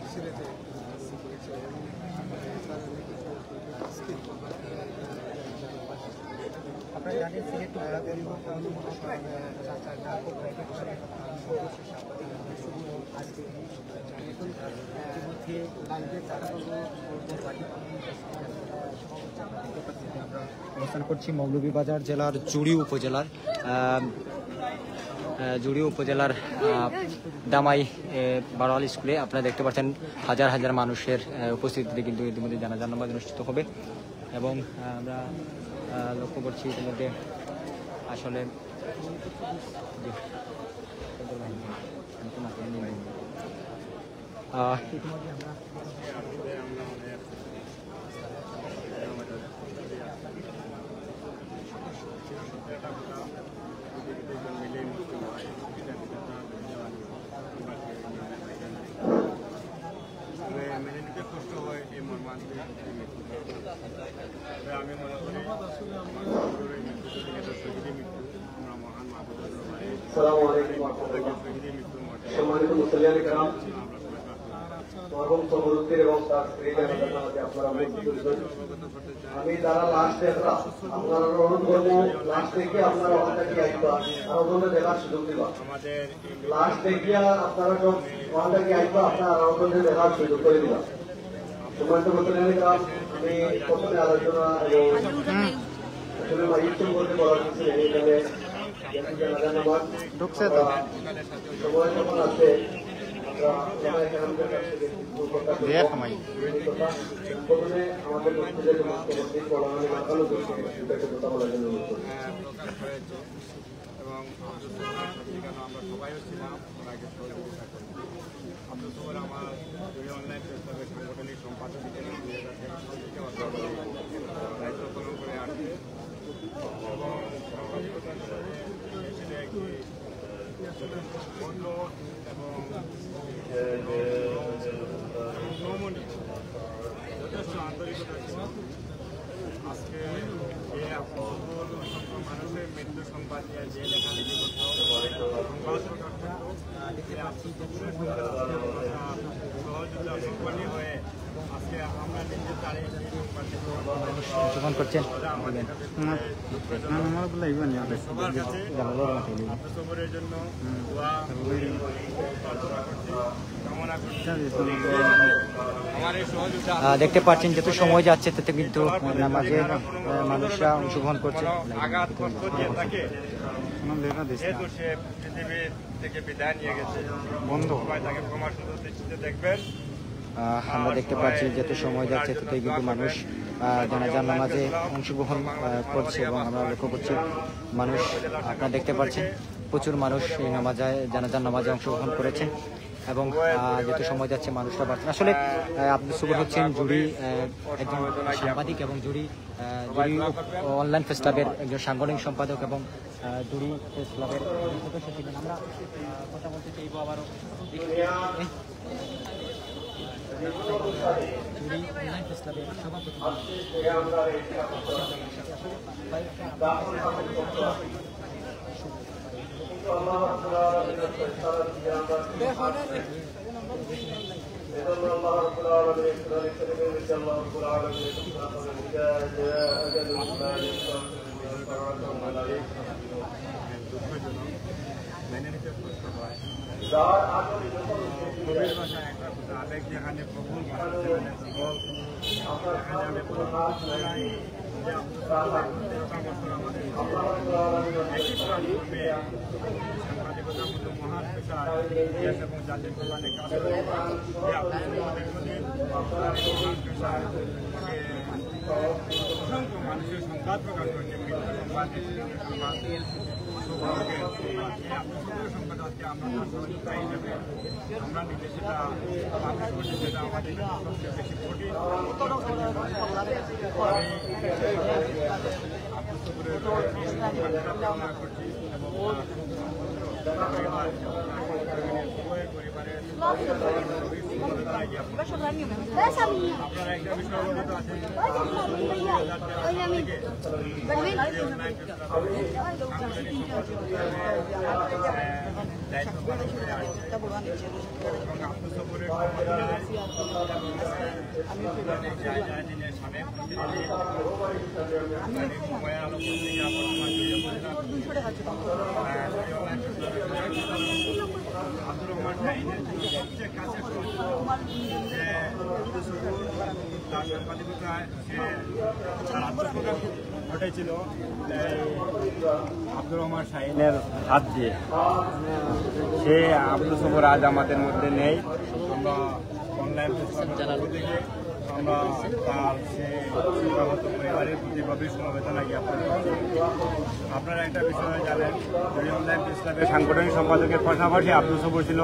সিলেটে আপনারা জানেন সিলেট জেলা পরিবহন ইতিমধ্যে লাইভে অবস্থান করছি মৌলভীবাজার জেলার জুড়ি উপজেলার দামাই বারোয়াল স্কুলে আপনারা দেখতে পাচ্ছেন হাজার হাজার মানুষের উপস্থিতিতে কিন্তু ইতিমধ্যে জানাজার নামাজ অনুষ্ঠিত হবে এবং আমরা লক্ষ্য করছি ইতিমধ্যে আসলে ইতিমধ্যে আমরা সম্মানিত মুসলিয়ান کرام মরহুম সমরুদ্দিন এবং তার স্ত্রী আপনারা আমি যারা লাশ দেখরা আপনারা অনুরোধ করবো লাশ দেখে আপনারা ওখানটাকে আসবা আর ওখানে দেখার সুযোগ দিবা লাশ দেখিয়া আপনারা সব ওখানটাকে আসবা আপনারা ওখানে দেখার সুযোগ করে দিবা সম্মানিত মুসলিয়ান کرام আমি প্রথমে আলোচনা আসলে মাইক সম্পর্কে বলার কিছু এখানে ঢুকছে তো সময় যখন আছে প্রথমে আমাদের এবং আমরা সবাইও ছিলাম ওনাকে সহযোগিতা করি আব্দুল সবর আমার অনলাইন প্রেসক্লাবের সাংগঠনিক সম্পাদক হিসেবে দায়িত্ব পালন করে আসছে এবং বন্ধ এবং ভ্রমণী যথেষ্ট আন্তরিকতা ছিল আজকে যে অসংখ্য মানুষের মৃত্যু সংবাদ নিয়ে যে লেখালেখি করত সংবাদ প্রকাশ সহযোগিতা সম্পন্ন হয়ে আজকে আমরা নিজের তারে সেই সংবাদটি অংশগ্রহণ করছেন সবার কাছে সবরের জন্য কামনা করছি। দেখতে পাচ্ছেন যত সময় যাচ্ছে তত কিন্তু নামাজে মানুষরা অংশগ্রহণ করছে আঘাত কষ্ট দিয়ে থাকে যেহেতু সে পৃথিবী থেকে বিদায় নিয়ে গেছে বন্ধ সবাই তাকে ক্ষমা সুন্দর দৃষ্টিতে দেখবেন। আমরা দেখতে পাচ্ছি যত সময় যাচ্ছে ততই কিন্তু মানুষ জানাজার নামাজে অংশগ্রহণ করছে এবং আমরা লক্ষ্য করছি মানুষ আপনারা দেখতে পাচ্ছেন প্রচুর মানুষ এই জানাজার নামাজে অংশগ্রহণ করেছে এবং যত সময় যাচ্ছে মানুষরা বাড়ছে। আসলে আব্দুল সবর হচ্ছেন জুড়ি একজন সাংবাদিক এবং জুড়ি অনলাইন প্রেস ক্লাবের একজন সাংগঠনিক সম্পাদক এবং জুড়ি প্রেস ক্লাবের সদস্য ছিলেন। আমরা কথা বলতে চাইব আবারও অনলাইন প্রেস ক্লাবের সভাপতি আবেগ যেখানে প্রবল সেখানে সাংবাদিকতার মতো মহান পেশা দেশ এবং জাতির কল্যাণে কাজ করে অসংখ্য মানুষের সংবাদ প্রকাশ করেছে মৃত্যু সংবাদ সংবাদ আজকে আমরা সহযোগিতা হিসেবে আমরা নিজে সেটা পাবলিশ করছি সেটা আমাদের সবচেয়ে বেশি কঠিন কামনা করছি এবং পরিবারের সমবেদনা জ্ঞাপন আপনারা একটা বিষয় অবগত আছেন দায়িত্ব পালন করে আসছে এবং আব্দুল সবুরের জায়গায় সামনে মোবাইল আলো পত্রিকা আব্দুর রহমান শাহীনের সবচেয়ে কাছে যে তার সাংবাদিকতায় সে তার আত্মপ্রকাশ ঘটেছিল আব্দুর রহমান শাহীনের হাত দিয়ে। সে আব্দুল সবুর আজ আমাদের মধ্যে নেই। আমরা অনলাইন থেকে আমরা তার সে শোকাহত পরিবারের প্রতি গভীর সমবেদনা জ্ঞাপন করছি। আপনারা একটা বিষয় জানেন, অনলাইন ইসলামের সাংগঠনিক সম্পাদকের পাশাপাশি আব্দুল সবুর ছিল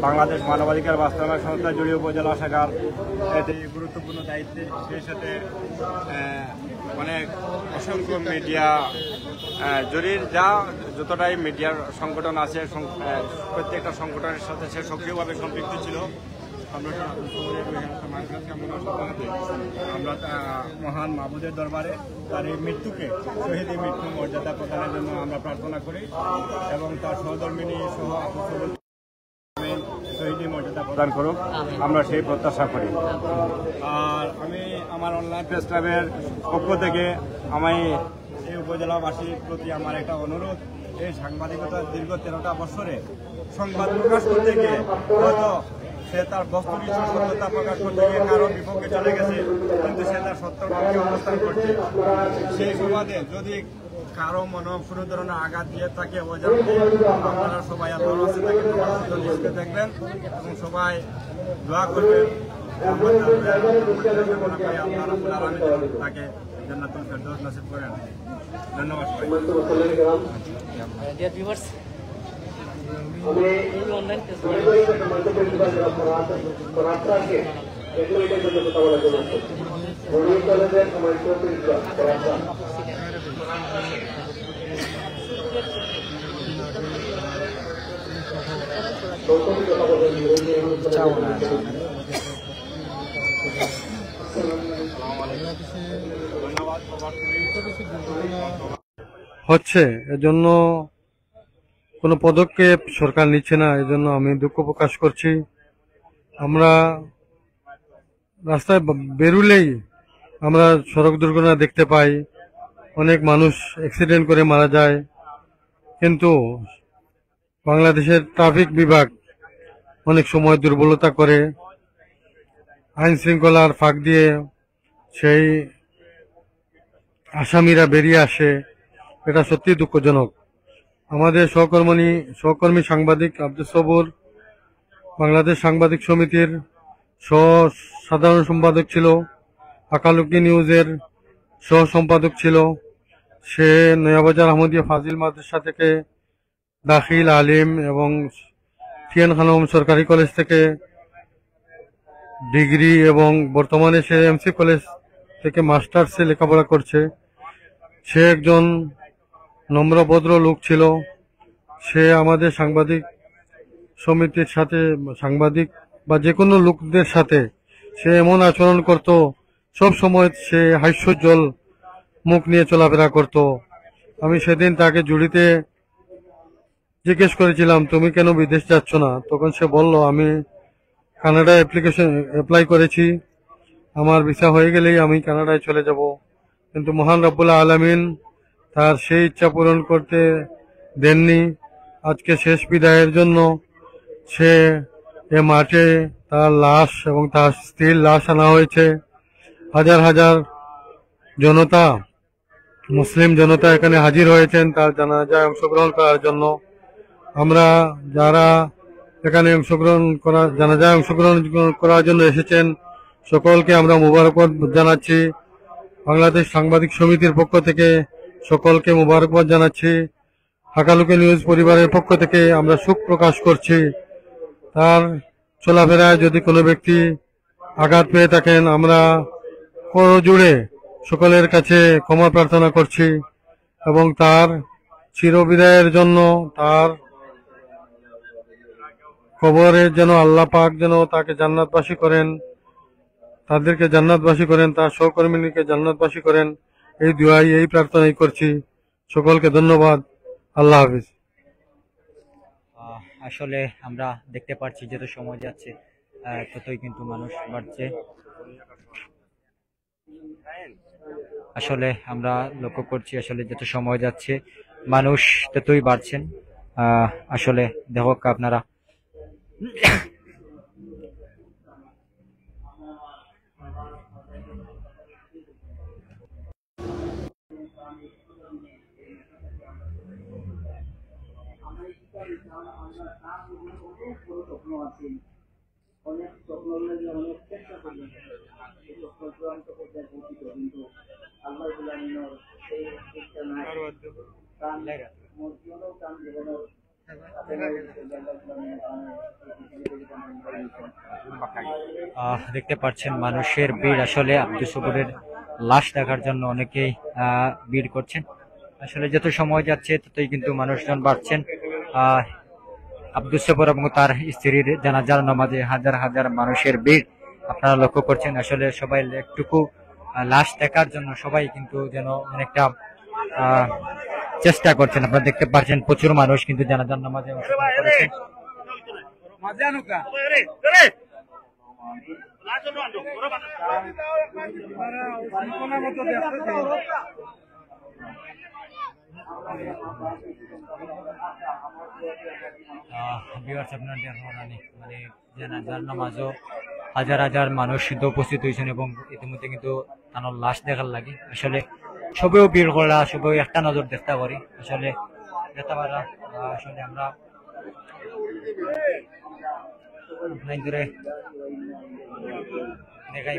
বাংলাদেশ মানবাধিকার বাস্তবায়ন সংস্থা জড়িয়ে উপজেলা শাখার এতে গুরুত্বপূর্ণ দায়িত্বে। সেই সাথে অনেক অসংখ্য মিডিয়া জরির যতটাই মিডিয়ার সংগঠন আছে প্রত্যেকটা সংগঠনের সাথে সে সক্রিয়ভাবে সম্পৃক্ত ছিল। আমরা মহান মাহবুদের দরবারে তার এই মৃত্যুকে শহীদের মৃত্যু মর্যাদা প্রদানের জন্য আমরা প্রার্থনা করি এবং তার সহধর্মিনী সহ শহীদের মর্যাদা প্রদান করুক, আমরা সেই প্রত্যাশা করি। আর আমি আমার অনলাইন প্রেস ক্লাবের পক্ষ থেকে আমি এই উপজেলাবাসীর প্রতি আমার একটা অনুরোধ, এই সাংবাদিকতার দীর্ঘ 13টা বছরে সংবাদ প্রকাশ করতে গিয়ে হয়তো সে তার বস্তুনিষ্ঠ সত্যতা প্রকাশ করতে গিয়ে কারো বিপক্ষে চলে গেছে, কিন্তু সে তার সত্যর পক্ষে অবস্থান করছে। সেই সুবাদে যদি কারো মনে কোনো ধরনের আঘাত দিয়ে থাকে আপনারা সবাই আল্লাহর কাছে তাকে দেখবেন এবং সবাই দোয়া করবেন তাকে জান্নাতুল ফেরদৌস নসিব করেন। ধন্যবাদ। হচ্ছে এজন্য কোনো পদক্ষেপ সরকার নিচ্ছে না, এজন্য আমি দুঃখ প্রকাশ করছি। আমরা রাস্তায় বেরুলেই আমরা সড়ক দুর্ঘটনা দেখতে পাই, অনেক মানুষ অ্যাক্সিডেন্ট করে মারা যায়, কিন্তু বাংলাদেশের ট্রাফিক বিভাগ অনেক সময় দুর্বলতা করে, আইন শৃঙ্খলার ফাঁক দিয়ে সেই আসামিরা বেরিয়ে আসে। এটা সত্যি দুঃখজনক। আমাদের সহকর্মী সাংবাদিক আব্দুল সবুর বাংলাদেশ সাংবাদিক সমিতির সাধারণ সম্পাদক ছিল, আকালুকি নিউজের সহ সম্পাদক ছিল। সে নয়াবাজার আহমদিয়া ফাজিল মাদ্রাসা থেকে দাখিল আলিম এবং টিএন খানম সরকারি কলেজ থেকে ডিগ্রি এবং বর্তমানে সে এমসি কলেজ থেকে মাস্টার্সে লেখাপড়া করছে। সে একজন নম্রভদ্র লোক ছিল। সে আমাদের সাংবাদিক সমিতির সাথে, সাংবাদিক বা যে কোনো লোকদের সাথে সে এমন আচরণ করত, সব সময় সে হাস্যোজ্জ্বল মুখ নিয়ে চলাফেরা করত। আমি সেদিন তাকে জুড়িতে জিজ্ঞেস করেছিলাম, তুমি কেন বিদেশ যাচ্ছ না? তখন সে বলল, আমি কানাডায় অ্যাপ্লাই করেছি, আমার ভিসা হয়ে গেলেই আমি কানাডায় চলে যাব। কিন্তু মহান রব্বুল আলামিন তার সেই ইচ্ছা পূরণ করতে দেননি। আজকে শেষ বিদায়ের জন্য সে এ মাঠে তার লাশ এবং তার স্ত্রীর লাশ আনা হয়েছে। হাজার হাজার জনতা, মুসলিম জনতা এখানে হাজির হয়েছেন তার জানাজায় অংশগ্রহণ করার জন্য। আমরা যারা এখানে জানাজায় অংশগ্রহণ করার জন্য এসেছেন সকলকে আমরা মুবারকবাদ জানাচ্ছি। বাংলাদেশ সাংবাদিক সমিতির পক্ষ থেকে সকলকে মুবারকবাদ জানাচ্ছি। হাকালুকি নিউজ পরিবারের পক্ষ থেকে আমরা শোক প্রকাশ করছি। তার চলাফেরায় যদি কোনো ব্যক্তি আঘাত পেয়ে থাকেন, আমরা করজোড়ে সকলের কাছে ক্ষমা প্রার্থনা করছি এবং তার চিরবিদায়ের জন্য, তার কবরে যেন আল্লাহ পাক যেন তাকে জান্নাতবাসী করেন, তাদেরকে জান্নাতবাসী করেন, তার সহকর্মীকে জান্নাতবাসী করেন। এই দুআই, এই প্রার্থনাই করছি। সকলকে ধন্যবাদ। আল্লাহ হাফিজ। আসলে আমরা দেখতে পাচ্ছি যত সময় যাচ্ছে ততই কিন্তু মানুষ বাড়ছে। আসলে আমরা লক্ষ্য করছি আসলে যত সময় যাচ্ছে মানুষ ততই বাড়ছেন। আসলে দেখো আপনারা অনেক স্বপ্ন অনেক চেষ্টা করলেন, এই স্বপ্ন চূড়ান্ত পর্যায়ে পৌঁছিত, কিন্তু আল্লাহ সেই চেষ্টা নাই, কান মসজিদেও কান জীবনের দেখতে পাচ্ছেন মানুষের ভিড়। আসলে আব্দুস সবুরের লাশ দেখার জন্য অনেকেই ভিড় করছেন। আসলে যত সময় যাচ্ছে ততই কিন্তু মানুষজন বাড়ছেন। আব্দুস সবুর এবং তার স্ত্রীর জানাজার নামাজে হাজার হাজার মানুষের ভিড় আপনারা লক্ষ্য করছেন। আসলে সবাই একটুকু লাশ দেখার জন্য সবাই কিন্তু যেন অনেকটা চেষ্টা করছেন। আপনারা দেখতে পাচ্ছেন প্রচুর মানুষ কিন্তু জানাজার নামাজে অংশগ্রহণ করেছেন। মানে জানাজার নামাজও হাজার হাজার মানুষ কিন্তু উপস্থিত হয়েছেন এবং ইতিমধ্যে কিন্তু তার লাশ দেখার লাগে। আসলে সবেও ভিড় করা, সবেও একটা নজর দেখতে পারি। আসলে দেখতে পারা আসলে আমরা দেখাই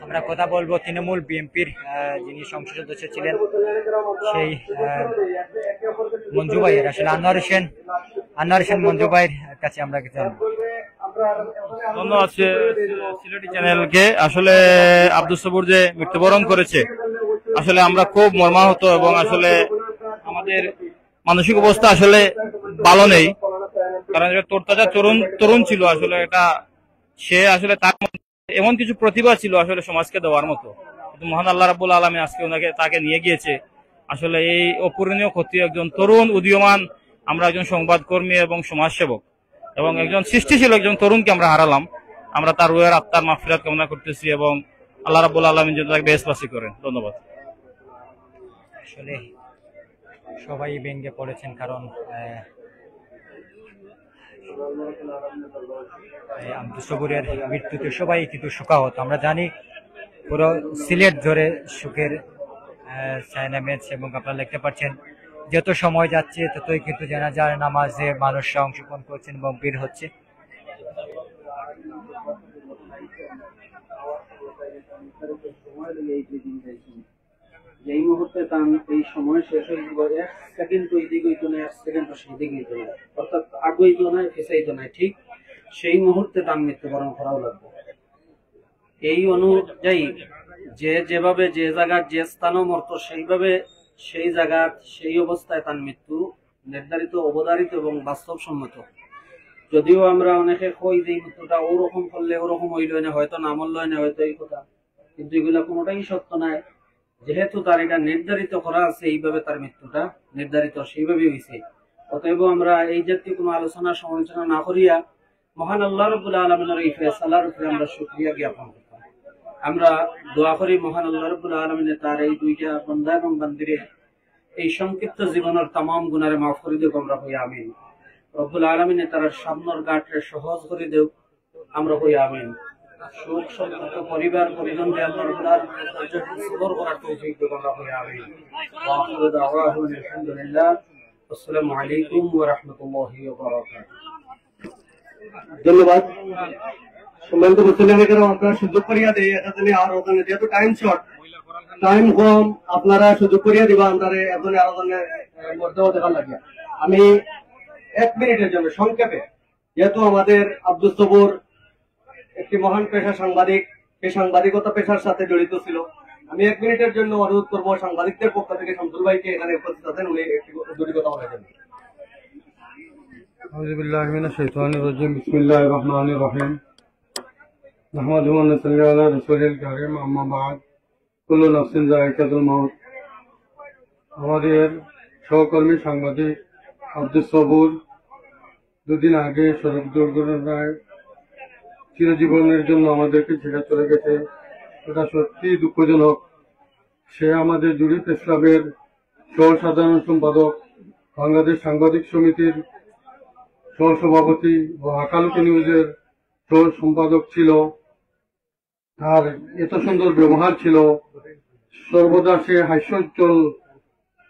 আমরা কথা বলবো তৃণমূল বিএনপির যিনি সংসদ সদস্য ছিলেন সেই মঞ্জু ভাইয়ের, আসলে আনোয়ার হোসেন মঞ্জু ভাইয়ের কাছে আমরা কিছু ধন্যবাদ সিলেটি চ্যানেলকে। আসলে আব্দুস সবুর যে মৃত্যুবরণ করেছে আসলে আমরা খুব মর্মাহত এবং আসলে আমাদের মানসিক অবস্থা আসলে ভালো নেই, কারণ তোরতাজা তরুণ ছিল। আসলে এটা সে আসলে তার এমন কিছু প্রতিভা ছিল আসলে সমাজকে দেওয়ার মতো, কিন্তু মহান আল্লাহ রাব্বুল আলামিন আজকে তাকে নিয়ে গিয়েছে। আসলে এই অপূরণীয় ক্ষতি, একজন তরুণ উদীয়মান, আমরা একজন সংবাদকর্মী এবং সমাজসেবক এবং একজন সৃষ্টিশীল একজন তরুণকে আমরা হারালাম। আমরা তার রুহের আত্মার মাগফিরাত কামনা করতেছি এবং আল্লাহ রাব্বুল আলামিন যেন তাকে বেহেশতবাসী করেন। ধন্যবাদ। আসলে সবাই ভেঙে পড়েছেন, কারণ আব্দুস সবুরের মৃত্যুতে সবাই কিন্তু শোকাহত। আমরা জানি পুরো সিলেট ধরে সুখের ছায়া নেমেছে এবং আপনারা দেখতে পাচ্ছেন যত সময় যাচ্ছে ততই কিন্তু জানাজার নামাজে মানুষরা অংশগ্রহণ করছেন এবং ভিড় হচ্ছে। এই মুহূর্তে এই সময় শেষ হয়ে যাব, 1 সেকেন্ড ওই দিক হইতো না, 1 সেকেন্ড সেই দিক হইতো না, অর্থাৎ আগুইতো না, ফেসাইতো না, ঠিক সেই মুহূর্তে তার মৃত্যুবরণ করাও লাগবে। এই অনুযায়ী যে যেভাবে যে জায়গার যে স্থানও মরত সেইভাবে সেই জায়গার সেই অবস্থায় তার মৃত্যু নির্ধারিত, অবধারিত এবং বাস্তবসম্মত। যদিও আমরা অনেকে কই যে মৃত্যুটা ওরকম করলে ওরকম হইল না, হয়তো না মরল না, হয়তো এই কথা, কিন্তু এগুলা কোনোটাই সত্য নয়। যেহেতু তার এটা নির্ধারিত করা আছে, এইভাবে তার মৃত্যুটা নির্ধারিত, সেইভাবেই হয়েছে। অতএব আমরা এই জাতীয় কোনো আলোচনা সমালোচনা না করিয়া মহান আল্লাহ রাব্বুল আলামিনের এই ফয়সালার উপরে আমরা শুকরিয়া জ্ঞাপন করতাম। আমরা দোয়া করি মহান আল্লাহ রাব্বুল আলামিন তার এই দুইটা বান্দা এবং বান্দিরে এই সংক্ষিপ্ত জীবনের तमाम গুনারে মাফ করে দেব। আমরা কই আমিন। রব্বুল আলামিন তার সামনের ঘাটে সহজ করে দেব। আমরা কই আমিন। সুখ সম্পর্ক পরিবার পরিজন দিয়ে আল্লাহ রাব্বুল আলামিন তার সবর করার তৌফিক দেব। আমরা কই আমিন। ওয়া আখিরু দাওয়াহু আলহামদুলিল্লাহ। আসসালামু আলাইকুম ওয়া রাহমাতুল্লাহি ওয়া বারাকাতুহু। ধন্যবাদ। সম্মানিত মুসলিম ভাইরা, আপনারা সুযোগ করিয়া দেয় এটা আর ওখানে যেহেতু টাইম শর্ট, টাইম কম, আপনারা সুযোগ করিয়া দিবা আমাদের এজনে আলোচনের মধ্যেও দেখার লাগে। আমি 1 মিনিটের জন্য সংক্ষেপে, যেহেতু আমাদের আব্দুস সবুর একটি মহান পেশা সাংবাদিক, এই সাংবাদিকতা পেশার সাথে জড়িত ছিল, আমি 1 মিনিটের জন্য অনুরোধ করবো সাংবাদিকদের পক্ষ থেকে শামসুল ভাইকে এখানে উপস্থিত আছেন, উনি দুটি কথা বলেছেন। আউযুবিল্লাহি মিনাশ শাইতানির রাজিম। বিসমিল্লাহির রহমানির রহিম। নাহমাদুহু ওয়া নুসাল্লি আলা রাসূলিল কারীম, আম্মা বা'দ। কুল্লু নাফসিন যায়িকাতুল মাউত। আমাদের সহকর্মী সাংবাদিক আব্দুস সবুর দুদিন আগে সড়ক দুর্ঘটনায় চিরজীবনের জন্য আমাদেরকে ছেড়ে চলে গেছে। এটা সত্যি দুঃখজনক। সে আমাদের জুড়ি প্রেস ক্লাবের সহ সাধারণ সম্পাদক, বাংলাদেশ সাংবাদিক সমিতির সহ সভাপতি ও আকালুকি নিউজের সহ সম্পাদক ছিল। আর এত সুন্দর ব্যবহার ছিল, সর্বদা সে হাস্যোজ্জ্বল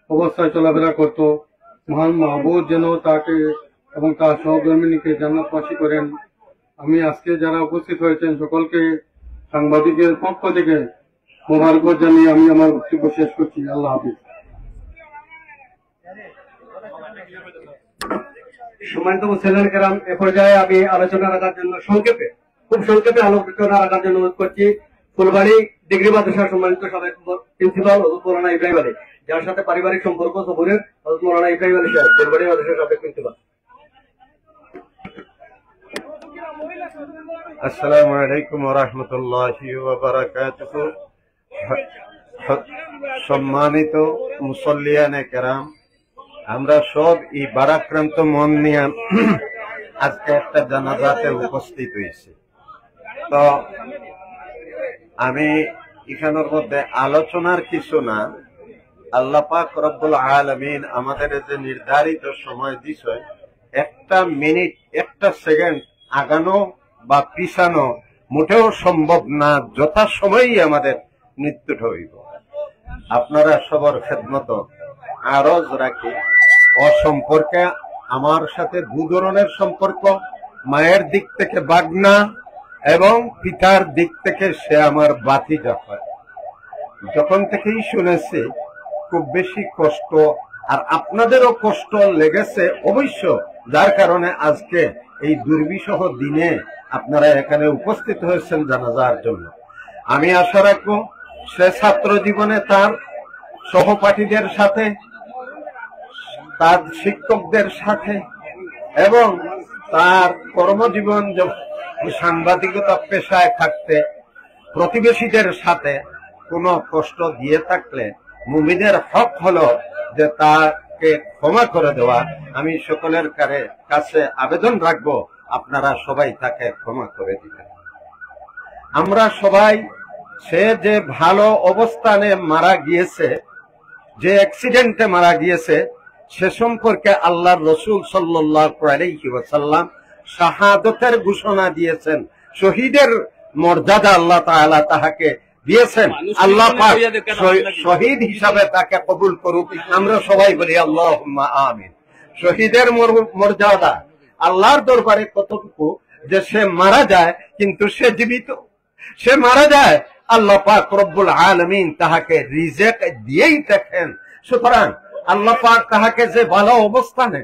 অবস্থায় চলাফেরা করত। মহান মাহবুব যেন তাকে এবং তার সহকর্মীকে জান্নাতবাসী করেন। আমি আজকে যারা উপস্থিত হয়েছেন সকলকে সাংবাদিকের পক্ষ থেকে মোবারকবাদ জানিয়ে আমি আমার বক্তব্য শেষ করছি। আল্লাহ হাফিজ। সম্মানিত মুসলিম কেরাম, এ পর্যায়ে আমি আলোচনা রাখার জন্য খুব সংক্ষেপে আলোচনা রাখার জন্য অনুরোধ করছি ফুলবাড়ি ডিগ্রি মাদ্রাসার সম্মানিত সাবেক প্রিন্সিপাল হযরত মাওলানা ইব্রাহিম আলী, যার সাথে পারিবারিক সম্পর্ক সবুরের, হযরত মাওলানা ইব্রাহিম আলী সাহেব, ফুলবাড়ি মাদ্রাসার সাবেক প্রিন্সিপাল। আসসালামু আলাইকুম ওয়া রাহমাতুল্লাহি ওয়া বারাকাতুহু। সম্মানিত মুসল্লিয়ানে কেরাম, আমরা সব এই বারাক্রান্ত মন নিয়ে আজকে একটা জানাজাতে উপস্থিত হয়েছি। তো আমি এখানের মধ্যে আলোচনার কিছু না, আল্লাহ পাক রব্বুল আলামিন আমাদের যে নির্ধারিত সময় দিছে, 1 মিনিট 1 সেকেন্ড আগানো বা পিছানো মোটেও সম্ভব না। যথাসময়েই আমাদের মৃত্যুটা হইব। আপনারা সবার খেদমত আরজ রাখি। ও সম্পর্কে আমার সাথে 2 ধরনের সম্পর্ক, মায়ের দিক থেকে বাগনা এবং পিতার দিক থেকে সে আমার বাতিজা হয়। যখন থেকেই শুনেছি খুব বেশি কষ্ট, আর আপনাদেরও কষ্ট লেগেছে অবশ্য, যার কারণে আজকে এই দুর্বিষহ দিনে আপনারা এখানে উপস্থিত হয়েছেন জানাজার জন্য। আমি আশা রাখবো সে ছাত্র জীবনে তার সহপাঠীদের সাথে, তার শিক্ষকদের সাথে এবং তার কর্মজীবন সাংবাদিকতা পেশায় থাকতে প্রতিবেশীদের সাথে কোনো কষ্ট দিয়ে থাকলে মুমিনের হক হলো যে তাকে ক্ষমা করে দেওয়া। আমি সকলের কাছে আবেদন রাখবো আপনারা সবাই তাকে ক্ষমা করে দিবেন। আমরা সবাই সে যে ভালো অবস্থানে মারা গিয়েছে, যে অ্যাক্সিডেন্টে মারা গিয়েছে, সে সম্পর্কে আল্লাহর রাসূল সাল্লাল্লাহু আলাইহি ওয়াসাল্লাম শাহাদাতের ঘোষণা দিয়েছেন। শহীদের মর্যাদা আল্লাহ তাআলা তাহাকে দিয়েছেন। আল্লাহ পাক শহীদ হিসাবে তাকে কবুল করুক। আমরা সবাই বলি আল্লাহুম্মা আমিন। শহীদের মর্যাদা আল্লাহর দরবারে কতটুকু যে সে মারা যায় কিন্তু সে জীবিত, সে মারা যায়, আল্লাহ পাক রব্বুল আলামিন তাহাকে রিজিক দিয়েই দেখেন। সুতরাং আল্লাহ পাক তাহাকে যে ভালো অবস্থানে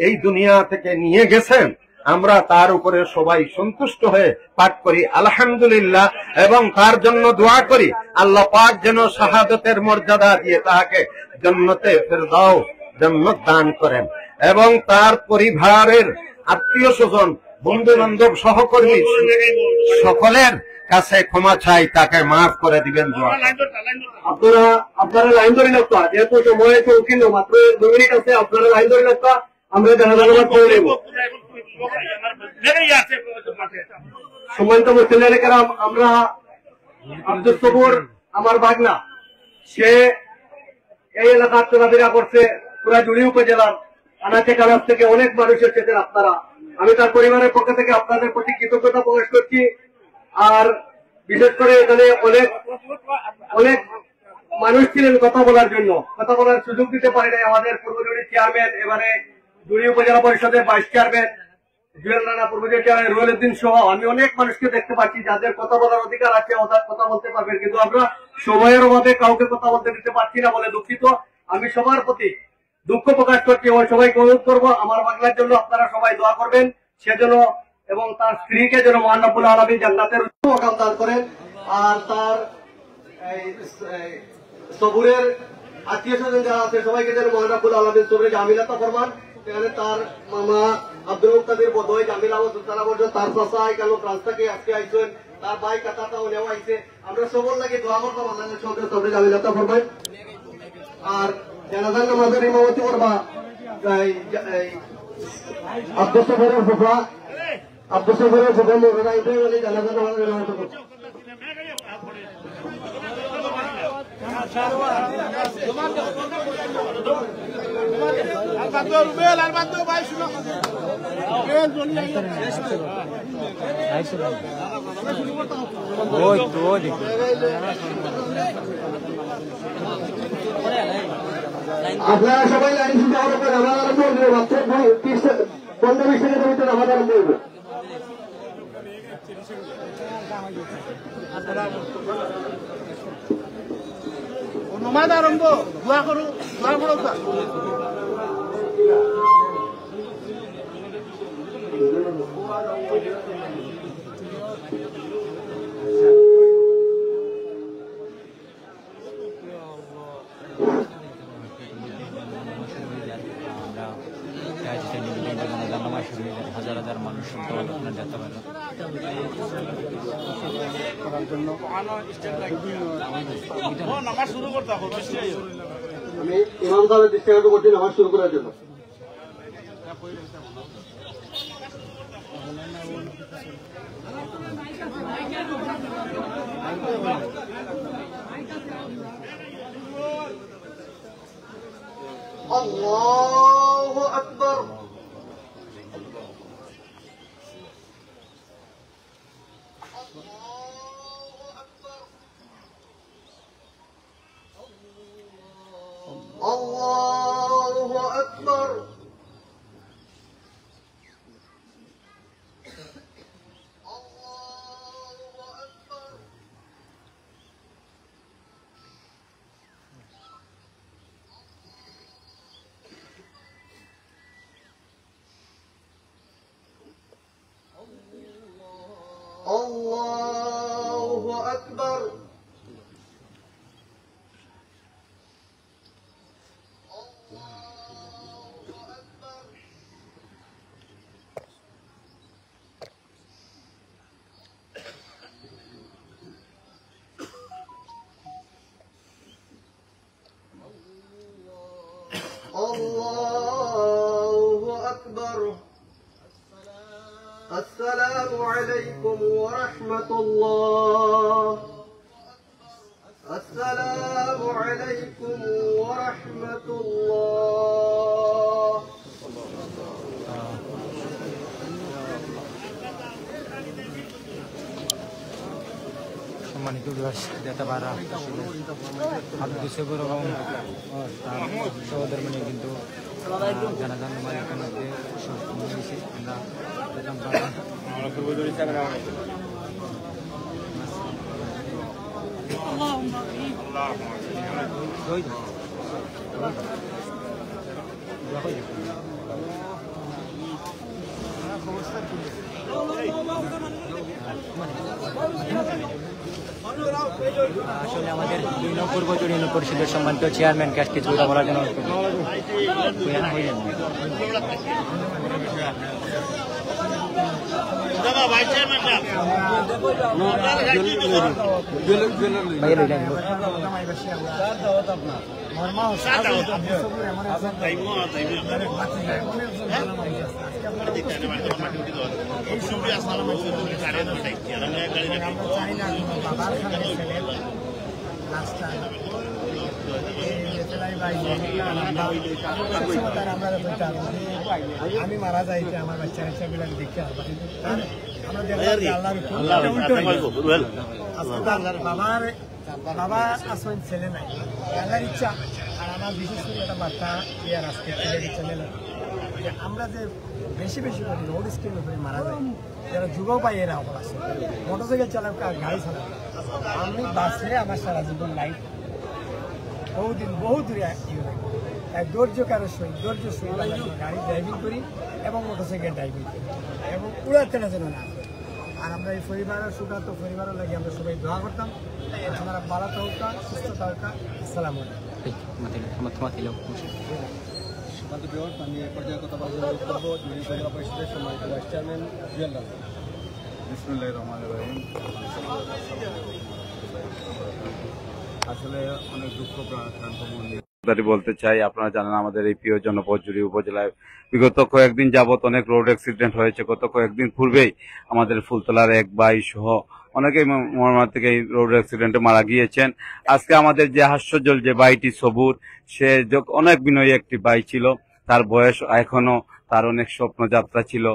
এই দুনিয়া থেকে নিয়ে গেছেন, আমরা তার উপরে সবাই সন্তুষ্ট হয়ে পাঠ করি আলহামদুলিল্লাহ, এবং তার জন্য দোয়া করি আল্লাহ পাক যেন শাহাদাতের মর্যাদা দিয়ে তাহাকে জান্নাতে ফেরদাউস জান্নাত দান করেন, এবং তার পরিবারের আত্মীয় স্বজন, বন্ধু বান্ধব, সহকর্মী সকলের কাছে ক্ষমা চাই, তাকে মাফ করে দিবেন। আপনারা লাইন ধরে রাখা, যেহেতু সময় সংকীর্ণ, মাত্র 2 মিনিট আছে, আপনারা লাইন ধরে রাখা, আমরা জানাজা করে নেব। সম্মানিত মুসলিম কেরাম, আমরা আব্দুস সবুর আমার বাগনা, সে এই এলাকার চলাফেরা করছে, পুরা জুড়ি উপজেলার আনাচে কানাচ থেকে অনেক মানুষ এসেছেন আপনারা। আমি তার পরিবারের পক্ষ থেকে আপনাদের প্রতি কৃতজ্ঞতা প্রকাশ করছি। আর বিশেষ করে এখানে অনেক মানুষ ছিলেন কথা বলার জন্য, কথা বলার সুযোগ দিতে পারি নাই। আমাদের পূর্ব জুড়ি চেয়ারম্যান, এবারে জুড়ি উপজেলা পরিষদের ভাইস চেয়ারম্যান জুয়েল রানা পূর্বদিকে রুয়েলউদ্দিন সহ আমি অনেক মানুষকে দেখতে পাচ্ছি যাদের কথা বলার অধিকার আছে, ওদের কথা বলতে পারবেন, কিন্তু আমরা সময়ের অভাবে কাউকে কথা বলতে দিতে পারছি না বলে দুঃখিত। আমি সবার প্রতি দুঃখ প্রকাশ করছি এবং সবাইকে অনুরোধ করবো আমার বাংলার জন্য আপনারা সবাই দোয়া করবেন, সেজন্য এবং তার স্ত্রীকে যেন মহান রব্বুল আলামিন জান্নাতের মাকাম দান করেন। আর তার সবুরের আত্মীয় স্বজন যারা আছে সবাইকে যেন মহান রব্বুল আলামিন সবরে জামিলাতা ফরমান। এখানে তার মামা আব্দুল মুক্তাদির বদয় জামিল আহমদ সুলতানা পর্যন্ত তার চাচা এখানে ফ্রান্স থেকে আজকে আইসেন, তার ভাই কাতাটাও নেওয়া আইছে। আমরা সবর লাগে দোয়া করতাম আল্লাহ সবরে জামিলাতা ফরমান। আর জানাজার নামাজের ইমামতি করবা আব্দুল সফরের ফুফা মোহরা ইব্রাহিম জানাজার নামাজের ইমামতি করবে। আপনারা সবাই লাইন শুনতে হবে, নামাজ আরম্ভ হইবে মাত্র 15-20 সেকেন্ডের ভিতরে নামাজ আরম্ভ হইবে। নামাজ আরম্ভ দোয়া করো, দোয়া করো। হাজার হাজার মানুষ যেতে পারে করার জন্য আমি ইমাম সাহেবের দৃষ্টি করছি নামাজ শুরু করার জন্য। আল্লাহু আকবার। الله أكبر الله أكبر الله أكبر السلام عليكم ورحمة الله السلام عليكم ورحمة الله সম্মানিত যেতে পারা আব্দুল সবুর এবং তার সহধর্মী কিন্তু জানাজান মালিকের মধ্যে আসলে আমাদের 2 নং পূর্ব ইউনিয়ন পরিষদের সম্মানিত চেয়ারম্যান কাছে কিছু কথা বলার জন্য আমি মারা যাইতে আমার বাচ্চারা সেগুলো দেখতে বাবার বাবা আসবেন ছেলে নাই আল্লাহর ইচ্ছা। আর আমার বিশেষ করে একটা বার্তা আজকে ছেলে দিচ্ছে যে আমরা যে বেশি বেশি করি রোড স্ক্রিন উপরে মারা যায়, যারা যুবক ভাই এরা অপর আছে মোটরসাইকেল চালাক গাড়ি চালাক। আমি বাসে আমার সারা জীবন লাইফ বহুদিন বহু দূরে ধৈর্য কারো সহিত গাড়ি ড্রাইভিং করি এবং মোটরসাইকেল ড্রাইভিং করি এবং উড়াতে না যেন না। আর আমরা এই পরিবারের সুখান্ত পরিবারের লাগে আমরা সবাই দোয়া করতাম। আপনারা ভালো থাকা, সুস্থ থাকা। আসসালামু আলাইকুম। আমি এ পর্যায়ে কথা বলবো জুড়ি উপজেলা পরিষদের সম্মানিত ভাইস চেয়ারম্যান জুয়েল রানা। বিসমিল্লাহির রহমানির রহিম। আসলে অনেক দুঃখপ্রান্ত মন নিয়ে বলতে চাই। আপনারা জানেন আমাদের এই প্রিয় জনপদ জুড়ি উপজেলায় বিগত কয়েকদিন যাবত অনেক রোড অ্যাক্সিডেন্ট হয়েছে। গত কয়েকদিন পূর্বেই আমাদের ফুলতলার এক ভাই সহ অনেকেই মর্মান্তিক এই রোড অ্যাক্সিডেন্টে মারা গিয়েছেন। আজকে আমাদের যে হাস্যজ্জ্বল যে ভাইটি সবুর, সে অনেক বিনয়ী একটি ভাই ছিল। তার বয়স এখনো, তার অনেক স্বপ্ন যাত্রা ছিল।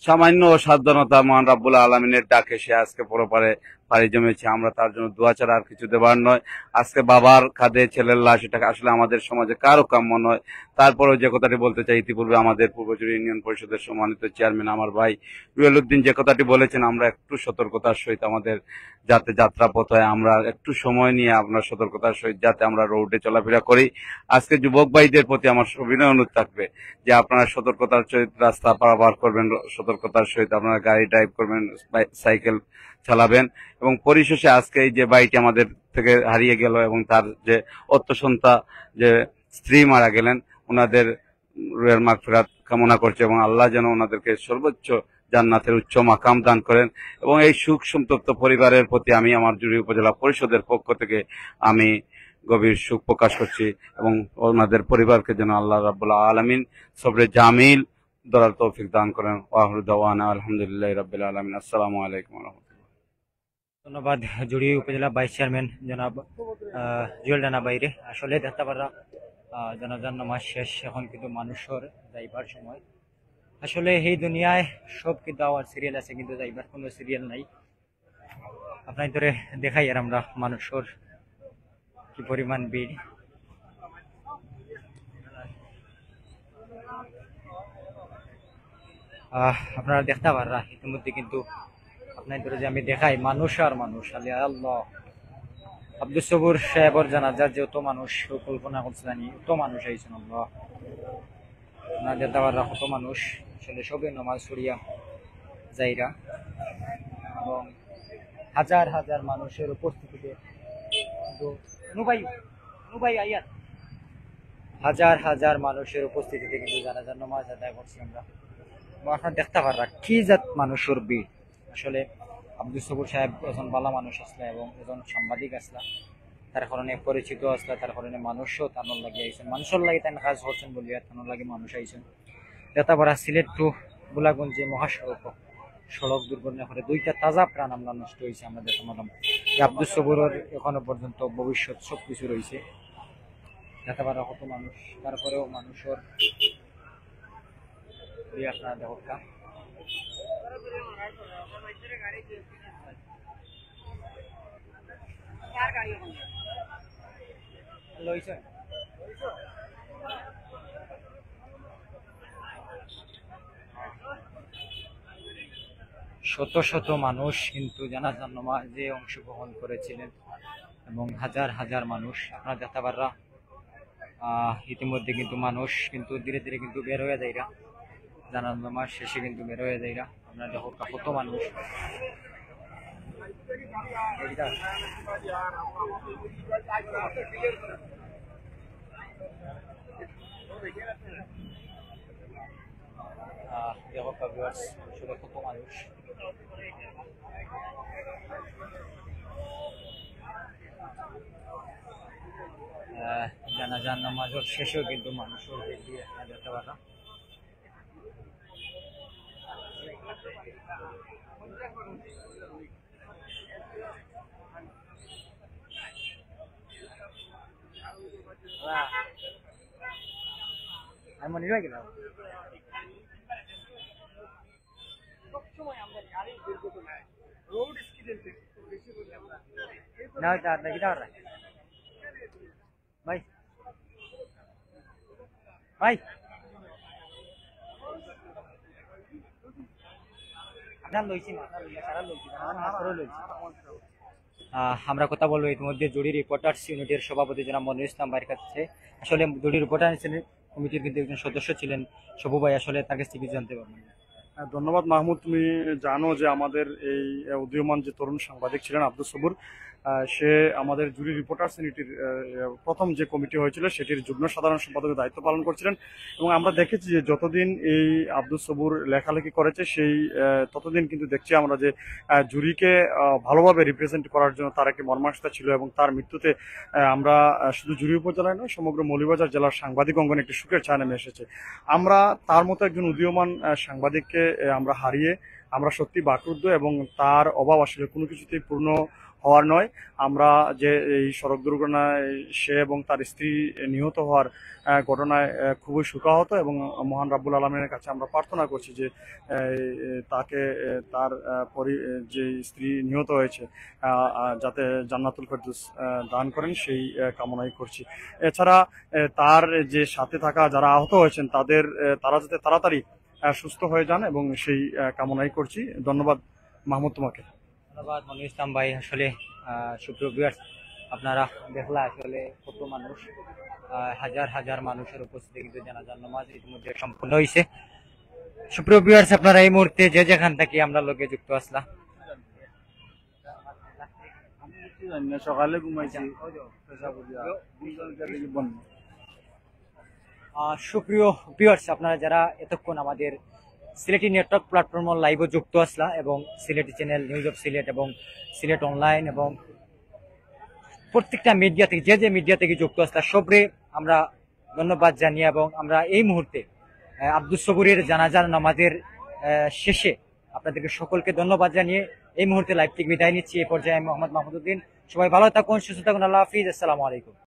সামান্য অসাবধানতা মহান রাব্বুল আলামিনের ডাকে সে আজকে পরপারে পাড়ি জমেছে। আমরা তার জন্য দোয়া ছাড়া আর কিছু দেবার নয়। আজকে বাবার কাঁধে ছেলের লাশ, এটা আসলে আমাদের সমাজে কারো কাম্য নয়। তারপরেও যে কথাটি বলতে চাই, ইতিপূর্বে আমাদের পূর্বজুড়ি ইউনিয়ন পরিষদের সম্মানিত চেয়ারম্যান আমার ভাই রুয়েল উদ্দিন যে কথাটি বলেছেন, আমরা একটু সতর্কতার সহিত আমাদের যাতে যাত্রা পথ হয়, আমরা একটু সময় নিয়ে আমরা সতর্কতার সহিত যাতে আমরা রোডে চলাফেরা করি। আজকে যুবক ভাইদের প্রতি আমার সবিনয় অনুরোধ থাকবে যে আপনারা সতর্কতার সহিত রাস্তা পারাপার করবেন, সতর্কতার সহিত আপনারা গাড়ি ড্রাইভ করবেন, সাইকেল চালাবেন। এবং পরিশেষে আজকে এই যে বাইটি আমাদের থেকে হারিয়ে গেল এবং তার যে অত্যসন্তা যে স্ত্রী মারা গেলেন, ওনাদের রুহের মাগফিরাত কামনা করছে এবং আল্লাহ যেন ওনাদেরকে সর্বোচ্চ জান্নাতের উচ্চ মাকাম দান করেন। এবং এই সুখ সন্তপ্ত পরিবারের প্রতি আমি আমার জুড়ি উপজেলা পরিষদের পক্ষ থেকে আমি গভীর সুখ প্রকাশ করছি এবং ওনাদের পরিবারকে যেন আল্লাহ রাব্বুল আলামিন সবরে জামিল দরার তৌফিক দান করেন। ওয়াহিরু দাওয়ানা আলহামদুলিল্লাহি রাব্বিল আলামিন। আসসালামু আলাইকুম ওয়া রাহমাতুল্লাহ। ধন্যবাদ জুড়ি উপজেলা ভাইস চেয়ারম্যান জনাব জুয়েল রানা বাইরে। আসলে দেখতে পারা জানাজার নামাজ শেষ, এখন কিন্তু মানুষের যাইবার সময়। আসলে এই দুনিয়ায় সব কিন্তু আবার সিরিয়াল আছে, কিন্তু যাইবার কোনো সিরিয়াল নাই। আপনার ধরে দেখাই আর আমরা মানুষের কি পরিমাণ ভিড়। আপনারা দেখতে পারা ইতিমধ্যে কিন্তু আপনার ধরে যে আমি দেখাই মানুষ আর মানুষ। আল্লাহ আব্দুল সবুর সাহেবর জানাজার যত মানুষ কল্পনা করছিলেন অত মানুষ আইছেন। আল্লাহ আপনারা দেখতে পারা কত মানুষ, আসলে সবে নামাজ পড়িয়া যাইরা এবং হাজার হাজার মানুষের উপস্থিতিতে হাজার হাজার মানুষের উপস্থিতিতে কিন্তু জানাজার নামাজ আদায় করছি আমরা। আপনারা দেখতে পারা কি জাত মানুষের ভিড়। আসলে আব্দুল সবুর সাহেব একজন ভালো মানুষ আসলা এবং একজন সাংবাদিক আসলা, তার কারণে পরিচিত আসলা, তার কারণে মানুষও তানোর লাগে আইছেন, মানুষের লাগে তাই কাজ করছেন বলিয়া তানোর লাগে মানুষ আইছেন। দেতাপাড়া সিলেট টু গোলাগঞ্জ যে মহাসড়ক সড়ক দুর্ঘটনা করে দুইটা তাজা প্রাণ আমরা নষ্ট হয়েছে। আমাদের সমাধান আব্দুল সবুরের এখনো পর্যন্ত ভবিষ্যৎ সব কিছু রয়েছে। দেতাপাড়া কত মানুষ, তারপরেও মানুষের আপনারা দেখা শত শত মানুষ কিন্তু জানাজার নামাজে অংশগ্রহণ করেছিলেন এবং হাজার হাজার মানুষ। আপনারা দেখতে পাররা ইতিমধ্যে কিন্তু মানুষ কিন্তু ধীরে ধীরে কিন্তু বের হয়ে যায়রা, জানাজার নামাজ শেষে কিন্তু বের হয়ে যায়রা। আপনারা দেখো কত মানুষ। দেখো কত মানুষ। জানাজার নামাজের শেষেও কিন্তু মানুষের বেরিয়ে যেতে পারা। আমি মনে হয় গেলাম না নাকি ভাই ভাই আমরা কথা বলবো ইতিমধ্যে জুরি রিপোর্টার্স ইউনিটের সভাপতি জনাব মনির ইসলাম ভাইয়ের কাছে। আসলে জুরি রিপোর্টার্স কমিটির কিন্তু একজন সদস্য ছিলেন সবু ভাই, আসলে তার কাছ থেকে জানতে পারবেন। ধন্যবাদ মাহমুদ। তুমি জানো যে আমাদের এই উদীয়মান যে তরুণ সাংবাদিক ছিলেন আব্দুস সবুর, সে আমাদের জুরি রিপোর্টার্স ইউনিটির প্রথম যে কমিটি হয়েছিল সেটির যুগ্ম সাধারণ সম্পাদকের দায়িত্ব পালন করছিলেন। এবং আমরা দেখেছি যে যতদিন এই আব্দুস সবুর লেখালেখি করেছে সেই ততদিন কিন্তু দেখছি আমরা যে জুরিকে ভালোভাবে রিপ্রেজেন্ট করার জন্য তার একটি মর্মাহতা ছিল। এবং তার মৃত্যুতে আমরা শুধু জুরি উপজেলায় নয়, সমগ্র মৌলভীবাজার জেলার সাংবাদিক অঙ্গনে একটি শোকের ছায়া নেমে এসেছে। আমরা তার মতো একজন উদীয়মান সাংবাদিককে আমরা হারিয়ে আমরা সত্যি বাকরুদ্ধ, এবং তার অভাব আসলে কোনো কিছুতেই পূর্ণ হওয়ার নয়। আমরা যে এই সড়ক দুর্ঘটনায় সে এবং তার স্ত্রী নিহত হওয়ার ঘটনায় খুবই শোকাহত, এবং মহান রাব্বুল আলামিনের কাছে আমরা প্রার্থনা করছি যে তাকে তার যে স্ত্রী নিহত হয়েছে যাতে জান্নাতুল ফেরদৌস দান করেন সেই কামনাই করছি। এছাড়া তার যে সাথে থাকা যারা আহত হয়েছেন তারা যাতে তাড়াতাড়ি সুস্থ হয়ে যান এবং সেই কামনাই করছি। ধন্যবাদ মাহমুদ তোমাকে। ধন্যবাদ মনির ইসলাম ভাই। আসলে সুপ্রিয় ভিউয়ার্স, আপনারা দেখলা আসলে কত মানুষ, হাজার হাজার মানুষের উপস্থিতি কিন্তু জানাজার নামাজ ইতিমধ্যে সম্পূর্ণ হয়েছে। সুপ্রিয় ভিউয়ার্স, আপনারা এই মুহূর্তে যে যেখান থেকে আমরা লোকে যুক্ত আসলাম, সকালে ঘুমাইছি। সুপ্রিয় ভিউয়ার্স, আপনারা যারা এতক্ষণ আমাদের সিলেটি নেটওয়ার্ক প্ল্যাটফর্ম লাইভে যুক্ত আসলা এবং Sylheti channel news of Sylhet এবং সিলেট অনলাইন এবং প্রত্যেকটা মিডিয়া থেকে যে মিডিয়া থেকে যুক্ত আসলা সবরে আমরা ধন্যবাদ জানিয়ে, এবং আমরা এই মুহূর্তে আব্দুস সবুরের জানাজার নামাজের শেষে আপনাদেরকে সকলকে ধন্যবাদ জানিয়ে এই মুহূর্তে লাইভ থেকে বিদায় নিচ্ছি। এই পর্যায়ে আমি মোহাম্মদ মাহমুদউদ্দিন। সবাই ভালো থাকুন, সুস্থ থাকুন। আল্লাহ হাফিজ। আসসালামু আলাইকুম।